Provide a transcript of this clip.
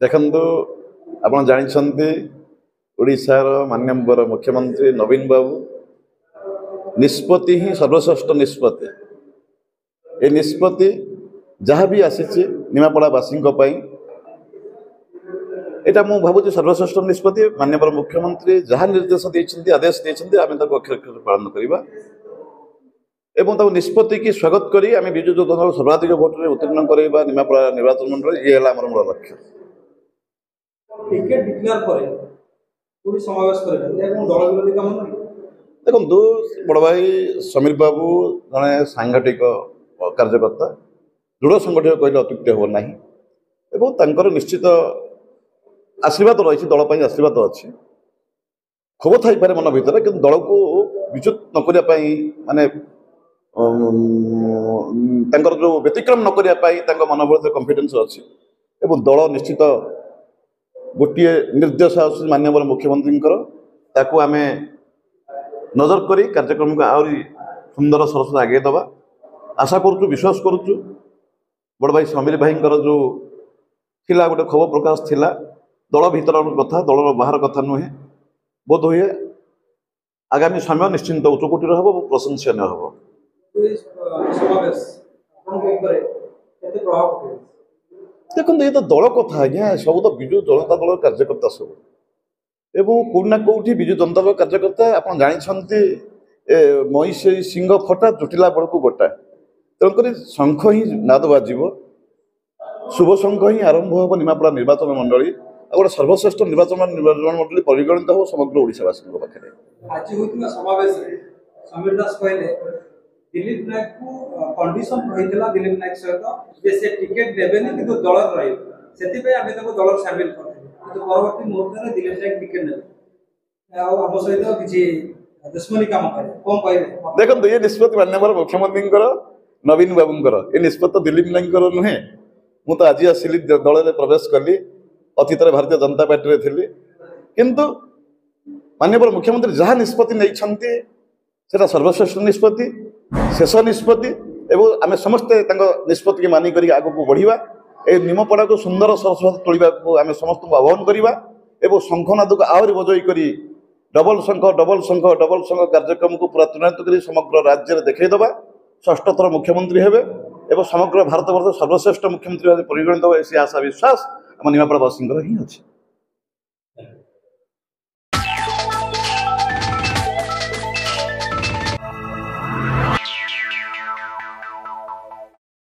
ଦେଖନ୍ତୁ ଆପଣ ଜାଣିଛନ୍ତି ଓଡ଼ିଶାର ମାନ୍ୟବର ମୁଖ୍ୟମନ୍ତ୍ରୀ ନବୀନ ବାବୁ ନିଷ୍ପତ୍ତି ହିଁ ସର୍ବଶ୍ରେଷ୍ଠ ନିଷ୍ପତ୍ତି। ଏ ନିଷ୍ପତ୍ତି ଯାହା ବି ଆସିଛି ନିମାପଡ଼ାବାସୀଙ୍କ ପାଇଁ এটা ମୁଁ ଭାବୁଛି ସର୍ବଶ୍ରେଷ୍ଠ ନିଷ୍ପତ୍ତି। ମାନ୍ୟବର ମୁଖ୍ୟମନ୍ତ୍ରୀ ଯାହା ନିର୍ଦ୍ଦେଶ ଦେଇଛନ୍ତି ଆଦେଶ ଦେଇଛନ୍ତି ଆମେ ତାକୁ ଅକ୍ଷର ଅକ୍ଷର ପାଳନ କରିବା ଏବଂ ତାକୁ ନିଷ୍ପତ୍ତିକି ସ୍ୱାଗତ କରି ଆମେ ବିଜୁ ଜନତା ଦଳକୁ ସର୍ବାଧିକ ଭୋଟରେ ଉତ୍ତୀର୍ଣ୍ଣ କରାଇବା ନିମାପଡ଼ା ନିର୍ବାଚନ ମଣ୍ଡଳୀ। ଇଏ ହେଲା ଆମର ମୂଳ ଲକ୍ଷ୍ୟ। ଟିକେଟ ଡିକ୍ଲେୟାର ପରେ ପୁଣି ସମାବେଶ କରିବେ ଏବଂ ଦଳ ବିରୋଧୀ କାମ ନୁହେଁ। ଦେଖନ୍ତୁ ବଡ଼ ଭାଇ ସମୀର ବାବୁ ଜଣେ ସାଂଗଠିକ କାର୍ଯ୍ୟକର୍ତ୍ତା, ଦୃଢ଼ ସଂଗଠିତ କହିଲେ ଅତ୍ୟୁକ୍ତି ହେବ ନାହିଁ ଏବଂ ତାଙ୍କର ନିଶ୍ଚିତ ଆଶୀର୍ବାଦ ରହିଛି, ଦଳ ପାଇଁ ଆଶୀର୍ବାଦ ଅଛି। ক্ষোভ ଥାଇପାରେ ମନ ଭିତରେ, କିନ୍ତୁ ଦଳକୁ ବିଚ୍ୟୁତ ନ କରିବା ପାଇଁ ମାନେ ତାଙ୍କର ଯେଉଁ ବ୍ୟତିକ୍ରମ ନ କରିବା ପାଇଁ ତାଙ୍କ ମନ ଭିତରେ କନଫିଡେନ୍ସ ଅଛି ଏବଂ ଦଳ ନିଶ୍ଚିତ ଗୋଟିଏ ନିର୍ଦ୍ଦେଶ ଆସୁଛି ମାନ୍ୟବର ମୁଖ୍ୟମନ୍ତ୍ରୀଙ୍କର, ତାକୁ ଆମେ ନଜର କରି କାର୍ଯ୍ୟକ୍ରମକୁ ଆହୁରି ସୁନ୍ଦର ସରସରେ ଆଗେଇ ଦେବା। ଆଶା କରୁଛୁ, ବିଶ୍ୱାସ କରୁଛୁ ବଡ଼ ଭାଇ ସମୀର ଭାଇଙ୍କର ଯେଉଁ ଥିଲା ଗୋଟେ ক্ষোভ ପ୍ରକାଶ ଥିଲା, ଦଳ ଭିତରର କଥା, ଦଳର ବାହାର କଥା ନୁହେଁ। ବୋଧ ହୁଏ ଆଗାମୀ ସମୟ ନିଶ୍ଚିନ୍ତ ଉଚ୍ଚକୋଟୀର ହେବ ଏବଂ ପ୍ରଶଂସନୀୟ ହେବ। ଦେଖନ୍ତୁ ଏ ତ ଦଳ କଥା ଆଜ୍ଞା, ସବୁ ତ ବିଜୁ ଜନତା ଦଳର କାର୍ଯ୍ୟକର୍ତ୍ତା ସବୁ ଏବଂ କେଉଁଠି ନା କେଉଁଠି ବିଜୁ ଜନତା ଦଳ କାର୍ଯ୍ୟକର୍ତ୍ତା। ଆପଣ ଜାଣିଛନ୍ତି ମଇଁଷି ସିଂହ ଫଟା ଜୁଟିଲା ବେଳକୁ ଗୋଟା, ତେଣୁକରି ଶଙ୍ଖ ହିଁ ନାଦ ବାଜିବ, ଶୁଭ ଶଙ୍ଖ ହିଁ ଆରମ୍ଭ ହେବ ନିମାପଡ଼ା ନିର୍ବାଚନ ମଣ୍ଡଳୀ ଆଉ ଗୋଟେ ସର୍ବଶ୍ରେଷ୍ଠ ନିର୍ବାଚନ ମଣ୍ଡଳୀ ପରିଗଣିତ ହେବ ସମଗ୍ର ଓଡ଼ିଶାବାସୀଙ୍କ ପାଖରେ। ଆଜି ହୋଇଥିବା ସମାବେଶରେ ସମୀର ଦାସ କହିଲେ ଦିଲ୍ଲୀପ ନାୟକକୁ କଣ୍ଡିସନ ରହିଥିଲା ଦିଲ୍ଲୀପ ନାୟକ ସହିତ ଯେ ସେ ଟିକେଟ ଦେବେନି କିନ୍ତୁ ଦଳରେ ରହିବେ, ସେଥିପାଇଁ ଆମେ ତାକୁ ଦଳରେ ସାମିଲ କରିଥିଲୁ, କିନ୍ତୁ ପରବର୍ତ୍ତୀ ମୁହୂର୍ତ୍ତରେ ଦିଲ୍ଲୀପ ନାୟକ ଟିକେଟ ନେବେ ଆଉ ଆମ ସହିତ କିଛି ଦୁଶ୍ମନୀ କାମ କରିବେ, କ'ଣ କହିବେ? ଦେଖନ୍ତୁ ଏ ନିଷ୍ପତ୍ତି ମାନ୍ୟବର ମୁଖ୍ୟମନ୍ତ୍ରୀଙ୍କର, ନବୀନ ବାବୁଙ୍କର, ଏ ନିଷ୍ପତ୍ତି ଦିଲ୍ଲୀପ ନାୟକଙ୍କର ନୁହେଁ। ମୁଁ ତ ଆଜି ଆସିଲି, ଦଳରେ ପ୍ରବେଶ କଲି, ଅତୀତରେ ଭାରତୀୟ ଜନତା ପାର୍ଟିରେ ଥିଲି, କିନ୍ତୁ ମାନ୍ୟବର ମୁଖ୍ୟମନ୍ତ୍ରୀ ଯାହା ନିଷ୍ପତ୍ତି ନେଇଛନ୍ତି ସେଟା ସର୍ବଶ୍ରେଷ୍ଠ ନିଷ୍ପତ୍ତି, ଶେଷ ନିଷ୍ପତ୍ତି ଏବଂ ଆମେ ସମସ୍ତେ ତାଙ୍କ ନିଷ୍ପତ୍ତିକି ମାନିକରି ଆଗକୁ ବଢ଼ିବା। ଏ ନିମାପଡ଼ାକୁ ସୁନ୍ଦର ସରସ ତୋଳିବାକୁ ଆମେ ସମସ୍ତଙ୍କୁ ଆହ୍ୱାନ କରିବା ଏବଂ ଶଙ୍ଖନାଦକୁ ଆହୁରି ବଜେଇ କରି ଡବଲ ଶଙ୍ଖ କାର୍ଯ୍ୟକ୍ରମକୁ ପୁରା ତ୍ୱରାନ୍ୱିତ କରି ସମଗ୍ର ରାଜ୍ୟରେ ଦେଖାଇଦେବା। ଷଷ୍ଠ ଥର ମୁଖ୍ୟମନ୍ତ୍ରୀ ହେବେ ଏବଂ ସମଗ୍ର ଭାରତବର୍ଷ ସର୍ବଶ୍ରେଷ୍ଠ ମୁଖ୍ୟମନ୍ତ୍ରୀ ଭାବେ ପରିଗଣିତ ହେବ, ସେ ଆଶା ବିଶ୍ୱାସ ଆମ ନିମାପଡ଼ାବାସୀଙ୍କର ହିଁ ଅଛି।